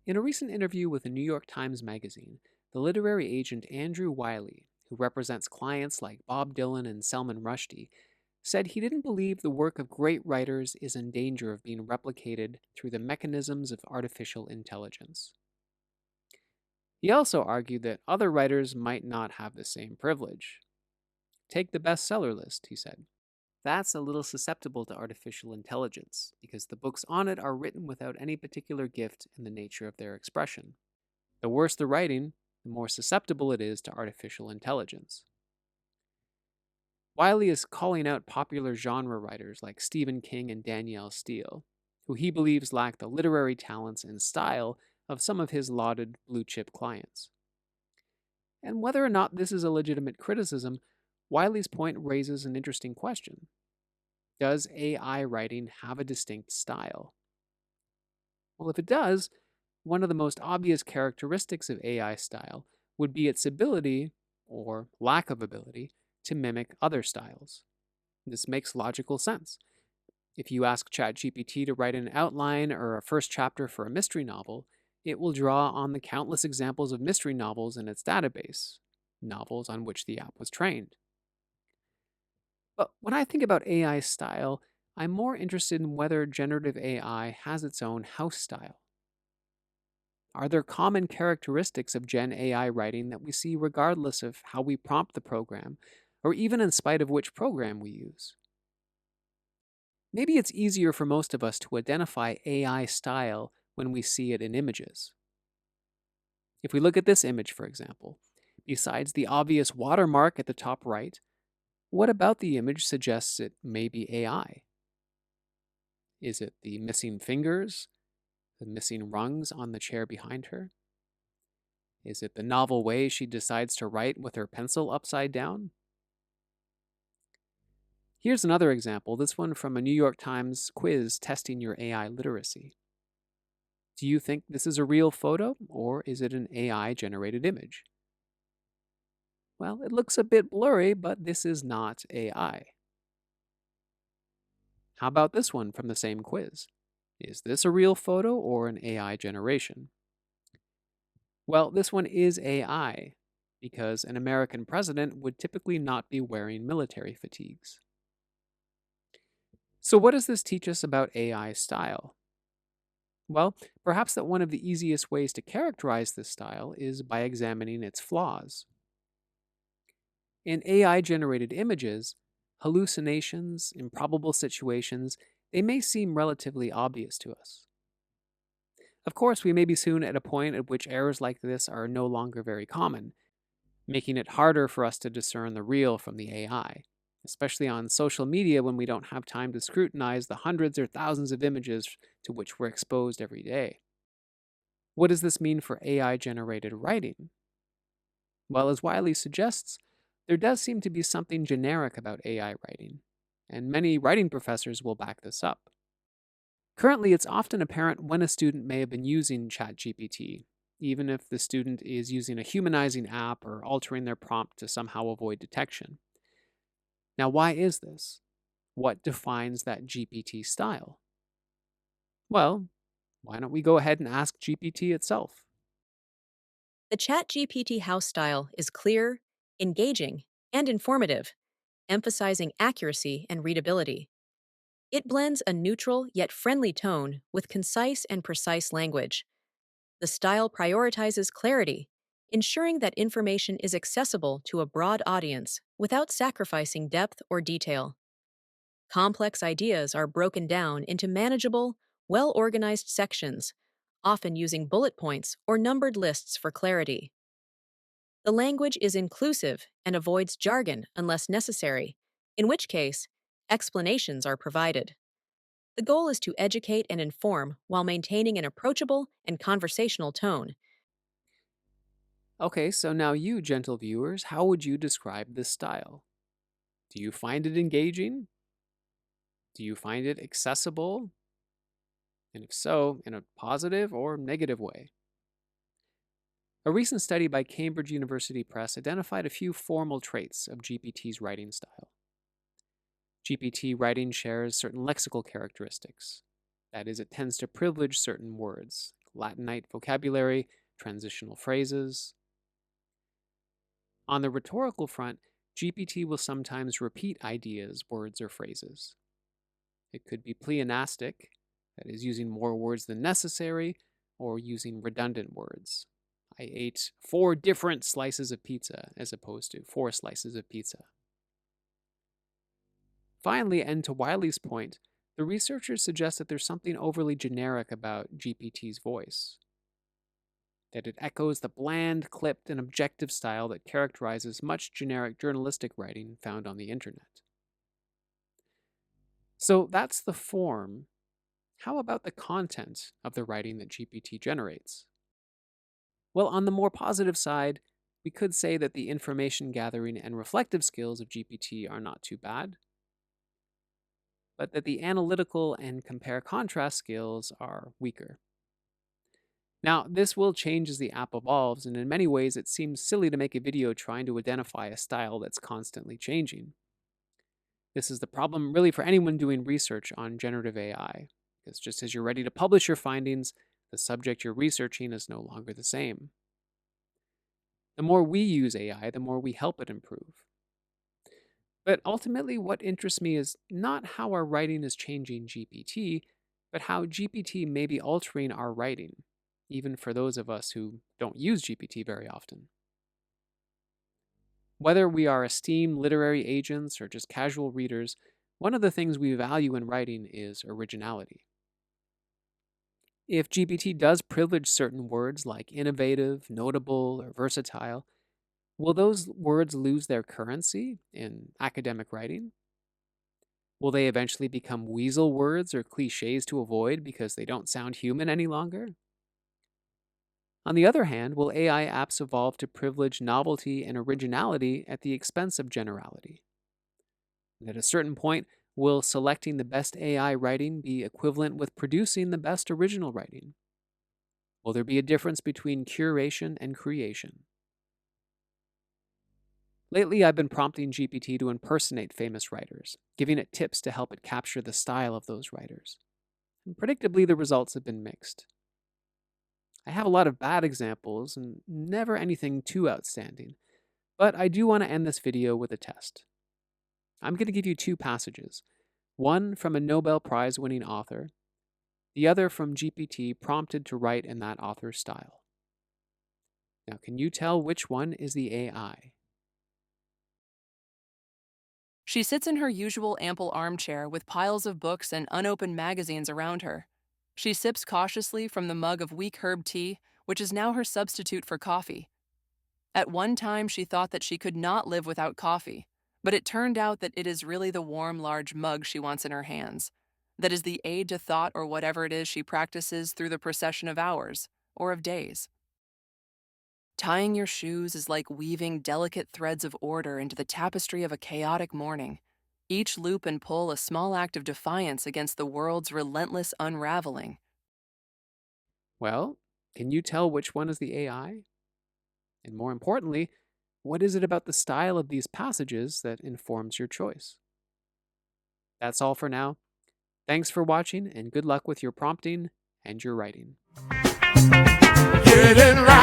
In a recent interview with the New York Times Magazine, the literary agent Andrew Wiley, who represents clients like Bob Dylan and Salman Rushdie, said he didn't believe the work of great writers is in danger of being replicated through the mechanisms of artificial intelligence. He also argued that other writers might not have the same privilege. Take the bestseller list, he said. That's a little susceptible to artificial intelligence because the books on it are written without any particular gift in the nature of their expression. The worse the writing, the more susceptible it is to artificial intelligence. Wiley is calling out popular genre writers like Stephen King and Danielle Steele, who he believes lack the literary talents and style of some of his lauded blue chip clients. And whether or not this is a legitimate criticism, Wiley's point raises an interesting question. Does AI writing have a distinct style? Well, if it does, one of the most obvious characteristics of AI style would be its ability, or lack of ability, to mimic other styles. This makes logical sense. If you ask Chat-GPT to write an outline or a first chapter for a mystery novel, it will draw on the countless examples of mystery novels in its database, novels on which the app was trained. But when I think about AI style, I'm more interested in whether generative AI has its own house style. Are there common characteristics of Gen AI writing that we see regardless of how we prompt the program, or even in spite of which program we use? Maybe it's easier for most of us to identify AI style when we see it in images. If we look at this image, for example, besides the obvious watermark at the top right, what about the image suggests it may be AI? Is it the missing fingers, the missing rungs on the chair behind her? Is it the novel way she decides to write with her pencil upside down? Here's another example, this one from a New York Times quiz testing your AI literacy. Do you think this is a real photo, or is it an AI-generated image? Well, it looks a bit blurry, but this is not AI. How about this one from the same quiz? Is this a real photo or an AI generation? Well, this one is AI, because an American president would typically not be wearing military fatigues. So, what does this teach us about AI style? Well, perhaps that one of the easiest ways to characterize this style is by examining its flaws. In AI generated images, hallucinations, improbable situations, they may seem relatively obvious to us. Of course, we may be soon at a point at which errors like this are no longer very common, making it harder for us to discern the real from the AI, especially on social media when we don't have time to scrutinize the hundreds or thousands of images to which we're exposed every day. What does this mean for AI generated writing? Well, as Wiley suggests, there does seem to be something generic about AI writing, and many writing professors will back this up. Currently, it's often apparent when a student may have been using ChatGPT, even if the student is using a humanizing app or altering their prompt to somehow avoid detection. Now, why is this? What defines that GPT style? Well, why don't we go ahead and ask GPT itself? The ChatGPT house style is clear, engaging, and informative, emphasizing accuracy and readability. It blends a neutral yet friendly tone with concise and precise language. The style prioritizes clarity, ensuring that information is accessible to a broad audience without sacrificing depth or detail. Complex ideas are broken down into manageable, well organized sections, often using bullet points or numbered lists for clarity. The language is inclusive and avoids jargon unless necessary, in which case, explanations are provided. The goal is to educate and inform while maintaining an approachable and conversational tone. Okay, so now you, gentle viewers, how would you describe this style? Do you find it engaging? Do you find it accessible? And if so, in a positive or negative way? A recent study by Cambridge University Press identified a few formal traits of GPT's writing style. GPT writing shares certain lexical characteristics. That is, it tends to privilege certain words, Latinite vocabulary, transitional phrases. On the rhetorical front, GPT will sometimes repeat ideas, words, or phrases. It could be pleonastic, that is, using more words than necessary, or using redundant words. I ate 4 different slices of pizza as opposed to 4 slices of pizza. Finally, and to Wiley's point, the researchers suggest that there's something overly generic about GPT's voice, that it echoes the bland, clipped, and objective style that characterizes much generic journalistic writing found on the internet. So that's the form. How about the content of the writing that GPT generates? Well, on the more positive side, we could say that the information gathering and reflective skills of GPT are not too bad, but that the analytical and compare contrast skills are weaker. Now, this will change as the app evolves, and in many ways, it seems silly to make a video trying to identify a style that's constantly changing. This is the problem really for anyone doing research on generative AI, because just as you're ready to publish your findings, the subject you're researching is no longer the same. The more we use AI, the more we help it improve. But ultimately, what interests me is not how our writing is changing GPT, but how GPT may be altering our writing, even for those of us who don't use GPT very often. Whether we are esteemed literary agents or just casual readers, one of the things we value in writing is originality. If GPT does privilege certain words like innovative, notable, or versatile, will those words lose their currency in academic writing? Will they eventually become weasel words or cliches to avoid because they don't sound human any longer? On the other hand, will AI apps evolve to privilege novelty and originality at the expense of generality? And at a certain point, will selecting the best AI writing be equivalent with producing the best original writing? Will there be a difference between curation and creation? Lately, I've been prompting GPT to impersonate famous writers, giving it tips to help it capture the style of those writers. And predictably, the results have been mixed. I have a lot of bad examples and never anything too outstanding, but I do want to end this video with a test. I'm going to give you 2 passages, one from a Nobel Prize winning author, the other from GPT prompted to write in that author's style. Now, can you tell which one is the AI? She sits in her usual ample armchair with piles of books and unopened magazines around her. She sips cautiously from the mug of weak herb tea, which is now her substitute for coffee. At one time, she thought that she could not live without coffee, but it turned out that it is really the warm, large mug she wants in her hands. That is the aid to thought or whatever it is she practices through the procession of hours, or of days. Tying your shoes is like weaving delicate threads of order into the tapestry of a chaotic morning. Each loop and pull a small act of defiance against the world's relentless unraveling. Well, can you tell which one is the AI? And more importantly, what is it about the style of these passages that informs your choice? That's all for now. Thanks for watching, and good luck with your prompting and your writing. Getting right.